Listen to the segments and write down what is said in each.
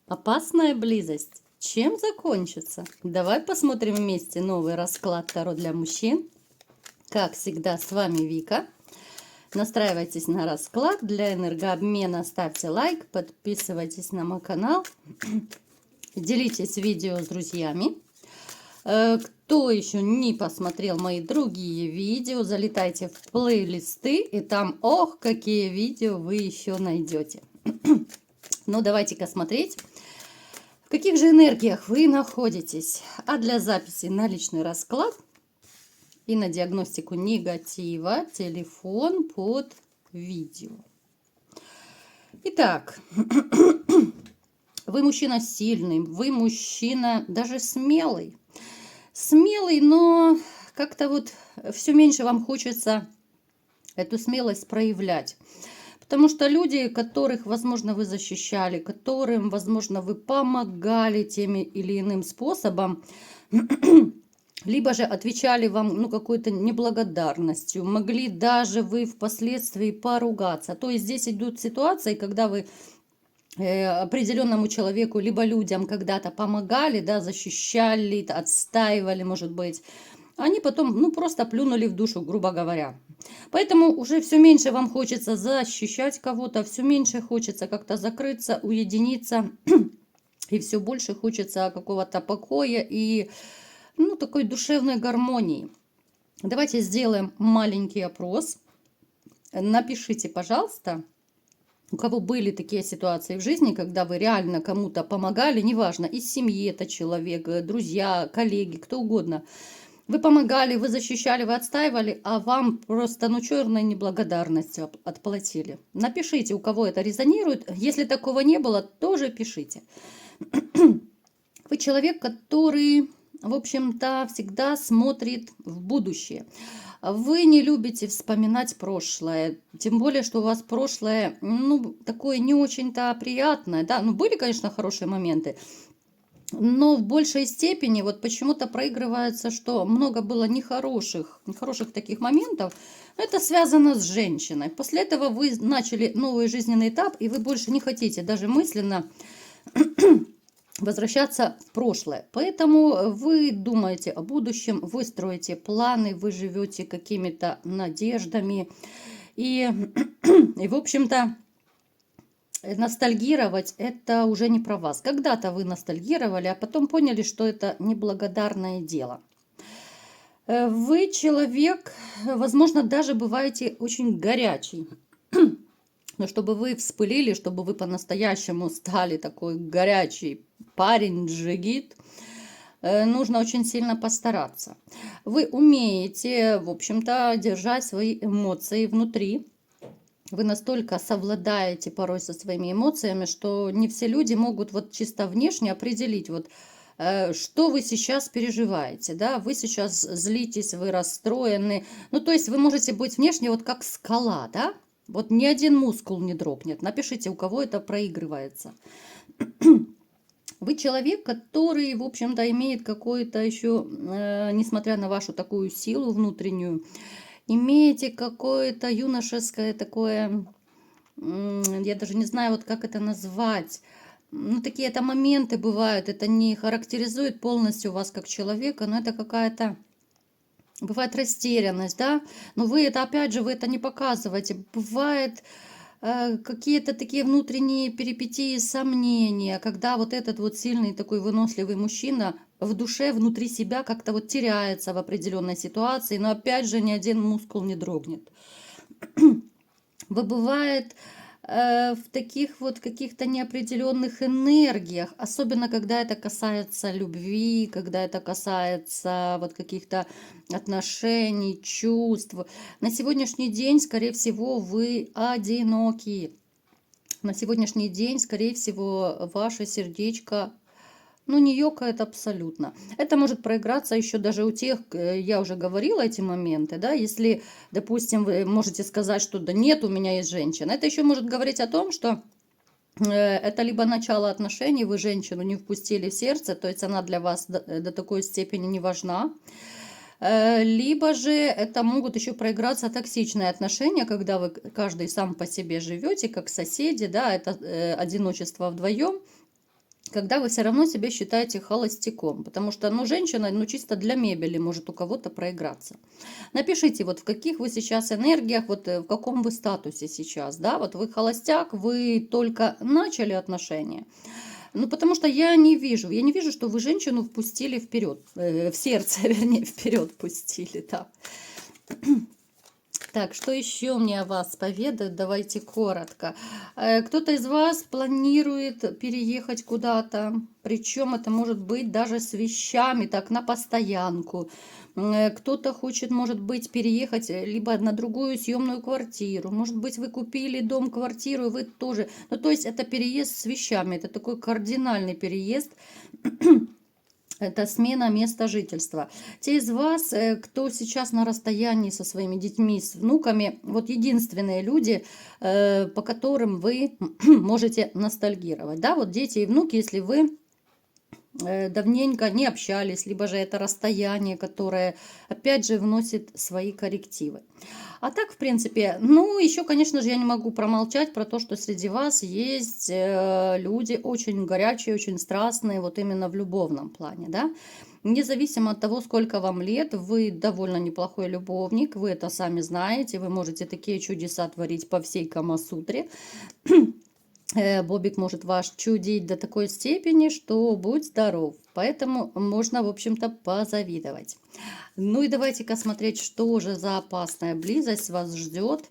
Опасная близость. Чем закончится? Давай посмотрим вместе новый расклад Таро для мужчин. Как всегда, с вами Вика. Настраивайтесь на расклад. Для энергообмена ставьте лайк, подписывайтесь на мой канал, делитесь видео с друзьями. Кто еще не посмотрел мои другие видео, залетайте в плейлисты, и там, ох, какие видео вы еще найдете. Ну, давайте-ка смотреть, в каких же энергиях вы находитесь. А для записи на личный расклад и на диагностику негатива телефон под видео. Итак, вы мужчина сильный, вы мужчина даже смелый. Смелый, но как-то вот все меньше вам хочется эту смелость проявлять. Потому что люди, которых, возможно, вы защищали, которым, возможно, вы помогали тем или иным способом, либо же отвечали вам какой-то неблагодарностью, могли даже вы впоследствии поругаться. То есть здесь идут ситуации, когда вы определенному человеку, либо людям когда-то помогали, да, защищали, отстаивали, может быть, они потом, просто плюнули в душу, грубо говоря. Поэтому уже все меньше вам хочется защищать кого-то, все меньше хочется как-то закрыться, уединиться, и все больше хочется какого-то покоя и, такой душевной гармонии. Давайте сделаем маленький опрос. Напишите, пожалуйста, у кого были такие ситуации в жизни, когда вы реально кому-то помогали, неважно, из семьи это человек, друзья, коллеги, кто угодно. Вы помогали, вы защищали, вы отстаивали, а вам просто, черной неблагодарностью отплатили. Напишите, у кого это резонирует. Если такого не было, тоже пишите. Вы человек, который, в общем-то, всегда смотрит в будущее. Вы не любите вспоминать прошлое, тем более, что у вас прошлое, такое не очень-то приятное, да, были, конечно, хорошие моменты, но в большей степени вот почему-то проигрывается, что много было нехороших таких моментов. Это связано с женщиной. После этого вы начали новый жизненный этап, и вы больше не хотите даже мысленно возвращаться в прошлое. Поэтому вы думаете о будущем, вы строите планы, вы живете какими-то надеждами. И в общем-то, ностальгировать это уже не про вас. Когда-то вы ностальгировали, а потом поняли, что это неблагодарное дело. Вы человек, возможно, даже бываете очень горячий. Но чтобы вы вспылили, чтобы вы по-настоящему стали такой горячий парень, джигит, нужно очень сильно постараться. Вы умеете, в общем-то, держать свои эмоции внутри. Вы настолько совладаете порой со своими эмоциями, что не все люди могут вот чисто внешне определить, что вы сейчас переживаете, да, вы сейчас злитесь, вы расстроены, то есть вы можете быть внешне вот как скала, да, вот ни один мускул не дрогнет. Напишите, у кого это проигрывается. Вы человек, который, в общем-то, имеет какое-то еще, несмотря на вашу такую силу внутреннюю, имеете какое-то юношеское такое, я даже не знаю, как это назвать. Такие это моменты бывают, это не характеризует полностью вас как человека, но это какая-то, бывает растерянность, да, но вы это, опять же, вы это не показываете. Бывает какие-то такие внутренние перипетии, сомнения, когда вот этот вот сильный такой выносливый мужчина в душе, внутри себя как-то вот теряется в определенной ситуации, но опять же ни один мускул не дрогнет. Бывает в таких вот каких-то неопределенных энергиях, особенно когда это касается любви, когда это касается вот каких-то отношений, чувств. На сегодняшний день, скорее всего, вы одиноки. На сегодняшний день, скорее всего, ваше сердечко не ёкает абсолютно. Это может проиграться еще даже у тех, я уже говорила эти моменты, да, если, допустим, вы можете сказать, что да нет, у меня есть женщина. Это еще может говорить о том, что это либо начало отношений, вы женщину не впустили в сердце, то есть она для вас до такой степени не важна. Либо же это могут еще проиграться токсичные отношения, когда вы каждый сам по себе живете, как соседи, да, это одиночество вдвоем. когда вы все равно себя считаете холостяком, потому что, ну, женщина, ну, чисто для мебели может у кого-то проиграться. Напишите, вот в каких вы сейчас энергиях, вот в каком вы статусе сейчас, да, вот вы холостяк, вы только начали отношения. Ну, потому что я не вижу, что вы женщину впустили вперед, в сердце, вернее, вперед пустили, да. Так, что еще мне о вас поведают? Давайте коротко. Кто-то из вас планирует переехать куда-то, причем это может быть даже с вещами, так, на постоянку. Кто-то хочет, может быть, переехать либо на другую съемную квартиру. Может быть, вы купили дом, квартиру, и вы тоже. Ну, то есть это переезд с вещами, это такой кардинальный переезд. Это смена места жительства. Те из вас, кто сейчас на расстоянии со своими детьми, с внуками, вот единственные люди, по которым вы можете ностальгировать. Да, вот дети и внуки, если вы давненько не общались, либо же это расстояние, которое, опять же, вносит свои коррективы. А так, в принципе, ну, еще, конечно же, я не могу промолчать про то, что среди вас есть люди очень горячие, очень страстные, вот именно в любовном плане, да. Независимо от того, сколько вам лет, вы довольно неплохой любовник, вы это сами знаете, вы можете такие чудеса творить по всей Камасутре. Бобик может ваш чудить до такой степени, что будь здоров. Поэтому можно, в общем-то, позавидовать. Ну и давайте-ка смотреть, что же за опасная близость вас ждет,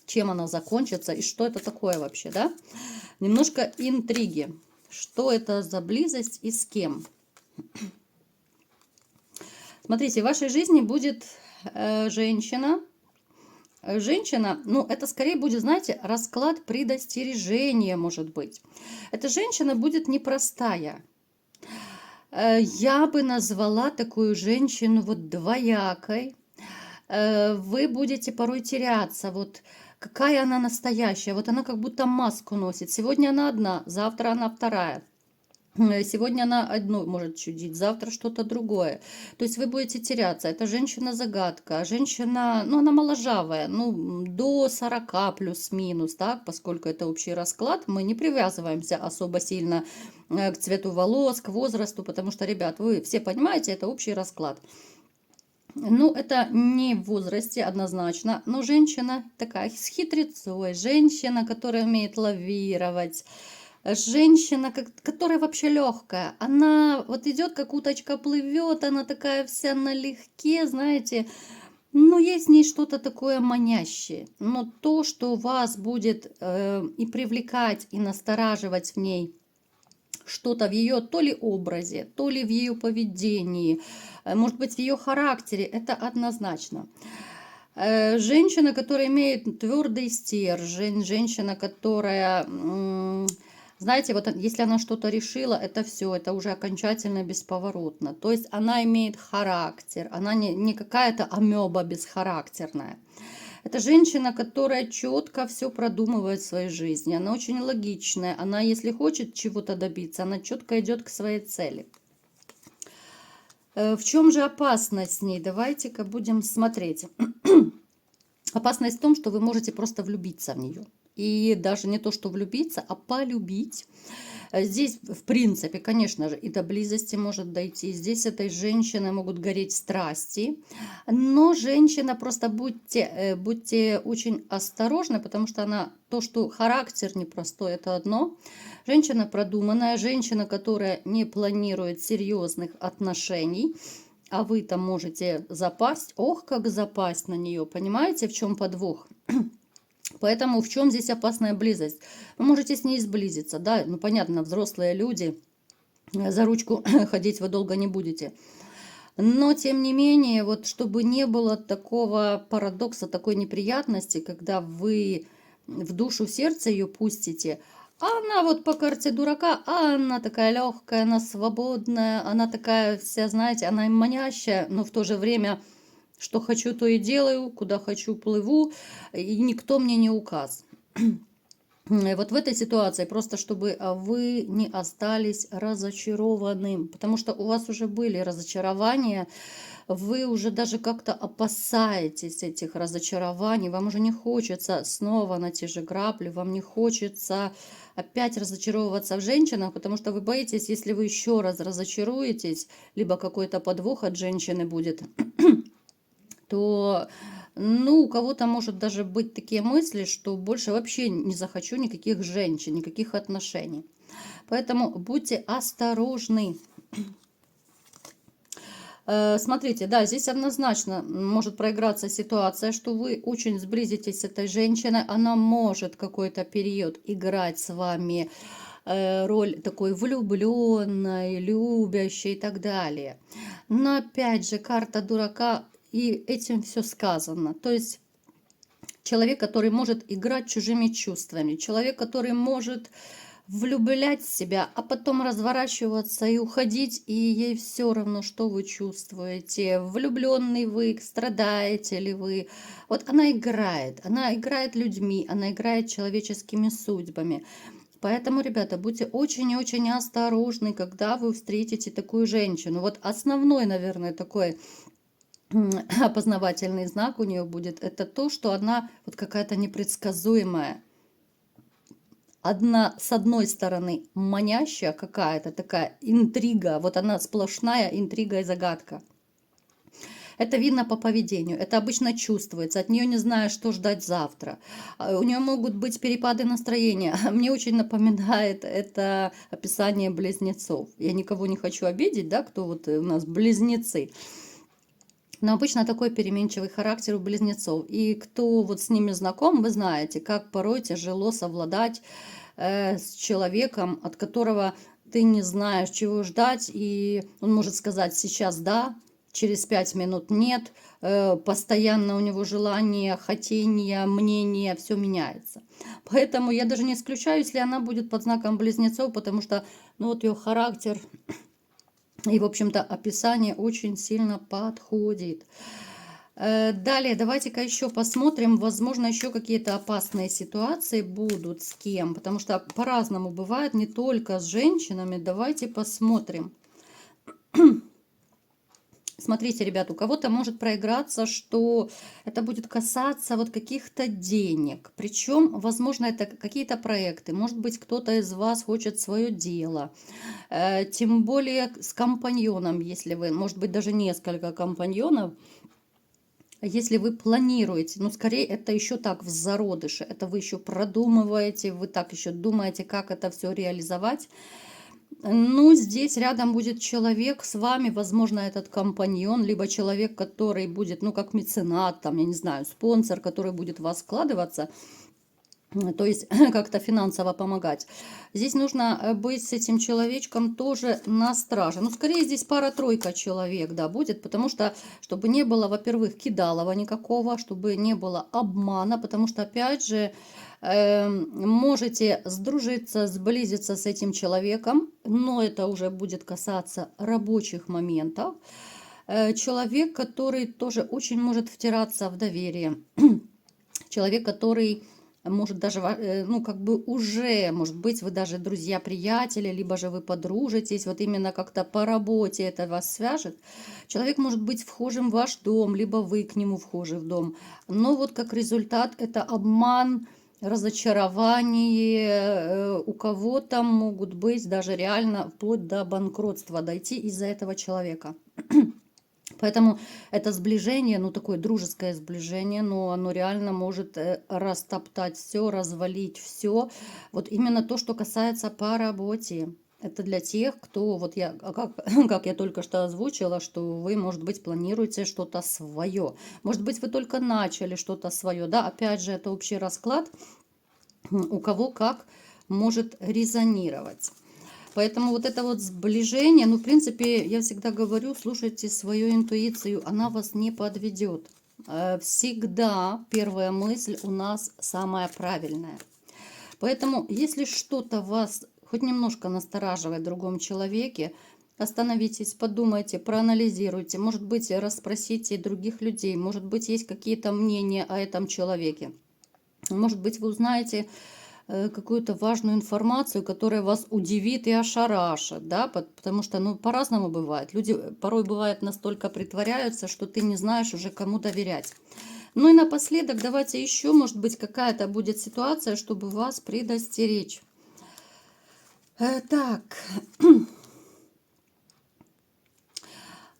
чем она закончится и что это такое вообще, да? Немножко интриги. Что это за близость и с кем? Смотрите, в вашей жизни будет женщина. Женщина, ну, это скорее будет, знаете, расклад предостережения, может быть. Эта женщина будет непростая. Я бы назвала такую женщину вот двоякой. Вы будете порой теряться, вот какая она настоящая. Вот она как будто маску носит. Сегодня она одна, завтра она вторая. Сегодня она одну может чудить, завтра что-то другое. То есть вы будете теряться. Это женщина-загадка. Женщина, ну, она моложавая, ну, до 40 плюс-минус, так, поскольку это общий расклад, мы не привязываемся особо сильно к цвету волос, к возрасту, потому что, ребят, вы все понимаете, это общий расклад. Ну, это не в возрасте однозначно, но женщина такая с хитрецой, женщина, которая умеет лавировать, женщина, которая вообще легкая. Она вот идет, как уточка плывет, она такая вся налегке, знаете. Но есть в ней что-то такое манящее. Но то, что вас будет и привлекать, и настораживать в ней, что-то в ее то ли образе, то ли в ее поведении, может быть, в ее характере, это однозначно. Женщина, которая имеет твердый стержень, женщина, которая, знаете, вот если она что-то решила, это все, это уже окончательно бесповоротно. То есть она имеет характер, она не какая-то амеба бесхарактерная. Это женщина, которая четко все продумывает в своей жизни. Она очень логичная. Она, если хочет чего-то добиться, она четко идет к своей цели. В чем же опасность с ней? Давайте-ка будем смотреть. Опасность в том, что вы можете просто влюбиться в нее. И даже не то, что влюбиться, а полюбить. Здесь, в принципе, конечно же, и до близости может дойти. Здесь этой женщиной могут гореть страсти. Но женщина, просто будьте очень осторожны, потому что она, то, что характер непростой, это одно. Женщина продуманная, женщина, которая не планирует серьезных отношений. А вы-то можете запасть. Ох, как запасть на нее. Понимаете, в чем подвох? Поэтому в чем здесь опасная близость? Вы можете с ней сблизиться, да, ну понятно, взрослые люди, за ручку ходить вы долго не будете. Но, тем не менее, вот чтобы не было такого парадокса, такой неприятности, когда вы в душу, в сердце ее пустите, а она вот по карте дурака, а она такая легкая, она свободная, она такая вся, знаете, она манящая, но в то же время... Что хочу, то и делаю, куда хочу, плыву, и никто мне не указ. Вот в этой ситуации просто, чтобы вы не остались разочарованным, потому что у вас уже были разочарования, вы уже даже как-то опасаетесь этих разочарований, вам уже не хочется снова на те же грабли, вам не хочется опять разочаровываться в женщинах, потому что вы боитесь, если вы еще раз разочаруетесь, либо какой-то подвох от женщины будет, то, ну, у кого-то может даже быть такие мысли, что больше вообще не захочу никаких женщин, никаких отношений. Поэтому будьте осторожны. Смотрите, да, здесь однозначно может проиграться ситуация, что вы очень сблизитесь с этой женщиной, она может какой-то период играть с вами роль такой влюбленной, любящей и так далее. Но опять же, карта дурака, и этим все сказано. То есть человек, который может играть чужими чувствами, человек, который может влюблять в себя, а потом разворачиваться и уходить, и ей все равно, что вы чувствуете, влюбленный вы, страдаете ли вы. Вот она играет людьми, она играет человеческими судьбами. Поэтому, ребята, будьте очень и очень осторожны, когда вы встретите такую женщину. Вот основной, наверное, такой опознавательный знак у нее будет, это то, что она вот какая-то непредсказуемая. С одной стороны, манящая какая-то такая интрига, вот она сплошная интрига и загадка. Это видно по поведению, это обычно чувствуется, от нее не знаешь, что ждать завтра. У нее могут быть перепады настроения. Мне очень напоминает это описание близнецов. Я никого не хочу обидеть, да, кто вот у нас близнецы. Но обычно такой переменчивый характер у близнецов. И кто вот с ними знаком, вы знаете, как порой тяжело совладать с человеком, от которого ты не знаешь, чего ждать. И он может сказать сейчас да, через 5 минут нет. Постоянно у него желание, хотение, мнение, все меняется. Поэтому я даже не исключаю, если она будет под знаком близнецов, потому что ну, вот ее характер... И, в общем-то, описание очень сильно подходит. Далее, давайте-ка еще посмотрим. Возможно, еще какие-то опасные ситуации будут с кем. Потому что по-разному бывает, не только с женщинами. Давайте посмотрим. Смотрите, ребят, у кого-то может проиграться, что это будет касаться вот каких-то денег. Причем, возможно, это какие-то проекты. Может быть, кто-то из вас хочет свое дело. Тем более с компаньоном, если вы, может быть, даже несколько компаньонов. Если вы планируете, ну, скорее, это еще так в зародыше. Это вы еще продумываете, вы так еще думаете, как это все реализовать. Ну, здесь рядом будет человек с вами, возможно, этот компаньон, либо человек, который будет, ну, как меценат, там, я не знаю, спонсор, который будет в вас вкладываться, то есть как-то финансово помогать. Здесь нужно быть с этим человечком тоже на страже. Ну, скорее здесь пара-тройка человек, да, будет, потому что, чтобы не было, во-первых, кидалова никакого, чтобы не было обмана, потому что, опять же, можете сдружиться, сблизиться с этим человеком, но это уже будет касаться рабочих моментов. Человек, который тоже очень может втираться в доверие. Человек, который может даже, ну, как бы уже, может быть, вы даже друзья-приятели, либо же вы подружитесь, вот именно как-то по работе это вас свяжет. Человек может быть вхожим в ваш дом, либо вы к нему вхожи в дом. Но вот как результат это обман, разочарование, у кого-то могут быть даже реально вплоть до банкротства дойти из-за этого человека. Поэтому это сближение, ну такое дружеское сближение, но оно реально может растоптать все, развалить все. Вот именно то, что касается по работе. Это для тех, кто, вот я, как я только что озвучила, что вы, может быть, планируете что-то свое. Может быть, вы только начали что-то свое. Да, опять же, это общий расклад, у кого как может резонировать. Поэтому вот это вот сближение, ну, в принципе, я всегда говорю, слушайте свою интуицию, она вас не подведет. Всегда первая мысль у нас самая правильная. Поэтому, если что-то вас хоть немножко настораживает в другом человеке, остановитесь, подумайте, проанализируйте. Может быть, расспросите других людей, может быть, есть какие-то мнения о этом человеке. Может быть, вы узнаете какую-то важную информацию, которая вас удивит и ошарашит, да, потому что, ну, по-разному бывает. Люди порой бывает настолько притворяются, что ты не знаешь уже кому доверять. Ну и напоследок давайте еще, может быть, какая-то будет ситуация, чтобы вас предостеречь. Так,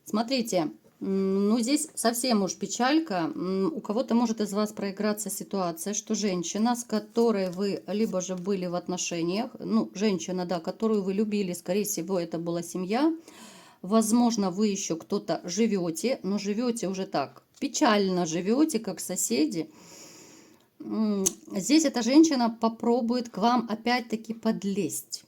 смотрите, ну здесь совсем уж печалька. У кого-то может из вас проиграться ситуация, что женщина, с которой вы либо же были в отношениях, ну, женщина, да, которую вы любили, скорее всего, это была семья, возможно, вы еще кто-то живете, но живете уже так, печально живете, как соседи. Здесь эта женщина попробует к вам опять-таки подлезть.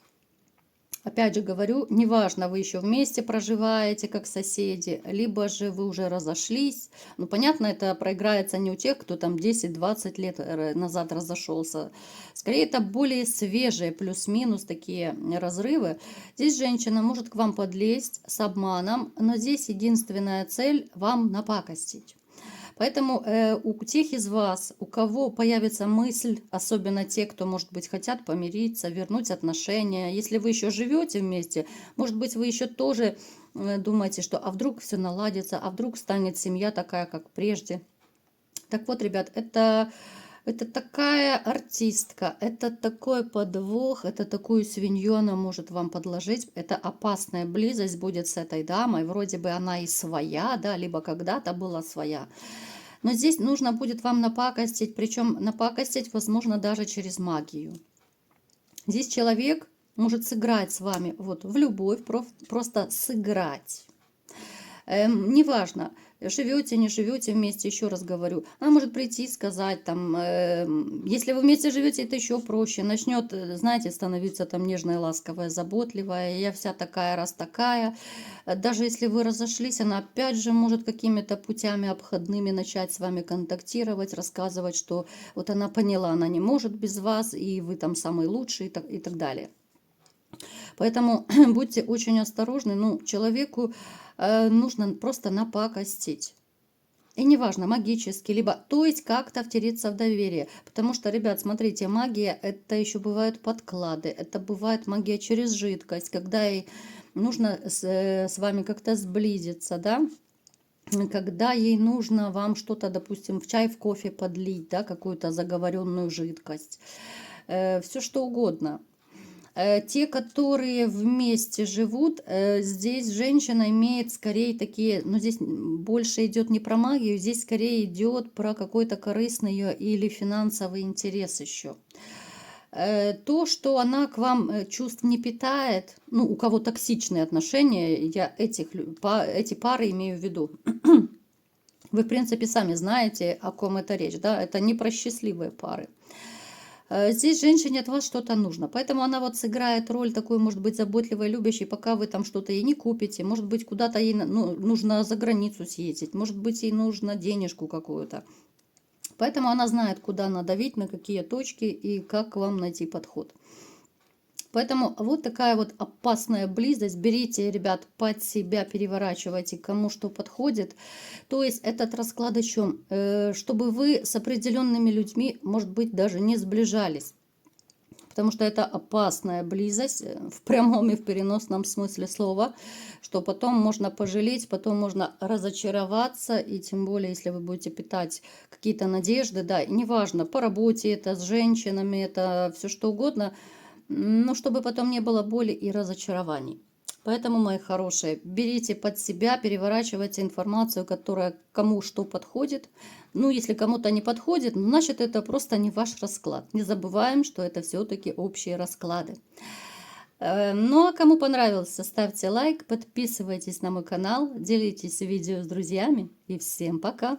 Опять же говорю, неважно, вы еще вместе проживаете, как соседи, либо же вы уже разошлись. Ну, понятно, это проиграется не у тех, кто там 10-20 лет назад разошелся. Скорее, это более свежие, плюс-минус такие разрывы. Здесь женщина может к вам подлезть с обманом, но здесь единственная цель – вам напакостить. Поэтому у тех из вас, у кого появится мысль, особенно те, кто, может быть, хотят помириться, вернуть отношения, если вы еще живете вместе, может быть, вы еще тоже думаете, что а вдруг все наладится, а вдруг станет семья такая, как прежде. Так вот, ребят, это такая артистка, это такой подвох, это такую свинью она может вам подложить. Это опасная близость будет с этой дамой. Вроде бы она и своя, да, либо когда-то была своя. Но здесь нужно будет вам напакостить, причем напакостить, возможно, даже через магию. Здесь человек может сыграть с вами вот в любовь, просто сыграть. Неважно, живете, не живете вместе, еще раз говорю. Она может прийти и сказать, там, если вы вместе живете, это еще проще. Начнет, знаете, становиться там нежная, ласковая, заботливая. Я вся такая, раз такая. Даже если вы разошлись, она опять же может какими-то путями обходными начать с вами контактировать, рассказывать, что вот она поняла, она не может без вас, и вы там самый лучший, и так далее. Поэтому будьте очень осторожны. Ну, человеку нужно просто напакостить. И неважно, магически, либо, то есть как-то втереться в доверие. Потому что, ребят, смотрите, магия, это еще бывают подклады, это бывает магия через жидкость, когда ей нужно с вами как-то сблизиться, да, когда ей нужно вам что-то, допустим, в чай, в кофе подлить, да, какую-то заговоренную жидкость, все что угодно. Те, которые вместе живут, здесь женщина имеет скорее такие, но здесь больше идет не про магию, здесь скорее идет про какой-то корыстный или финансовый интерес еще. То, что она к вам чувств не питает, ну, у кого токсичные отношения, я эти пары имею в виду. Вы, в принципе, сами знаете, о ком это речь, да, это не про счастливые пары. Здесь женщине от вас что-то нужно, поэтому она вот сыграет роль такой, может быть, заботливой, любящей, пока вы там что-то ей не купите, может быть, куда-то ей нужно за границу съездить, может быть, ей нужно денежку какую-то. Поэтому она знает, куда надавить, на какие точки и как к вам найти подход. Поэтому вот такая вот опасная близость. Берите, ребят, под себя, переворачивайте, кому что подходит. То есть этот расклад о чем? Чтобы вы с определенными людьми, может быть, даже не сближались. Потому что это опасная близость в прямом и в переносном смысле слова, что потом можно пожалеть, потом можно разочароваться, и тем более, если вы будете питать какие-то надежды, да, и неважно, по работе это, с женщинами, это все что угодно, но чтобы потом не было боли и разочарований. Поэтому, мои хорошие, берите под себя, переворачивайте информацию, которая кому что подходит. Ну, если кому-то не подходит, значит, это просто не ваш расклад. Не забываем, что это все-таки общие расклады. Ну, а кому понравился, ставьте лайк, подписывайтесь на мой канал, делитесь видео с друзьями. И всем пока!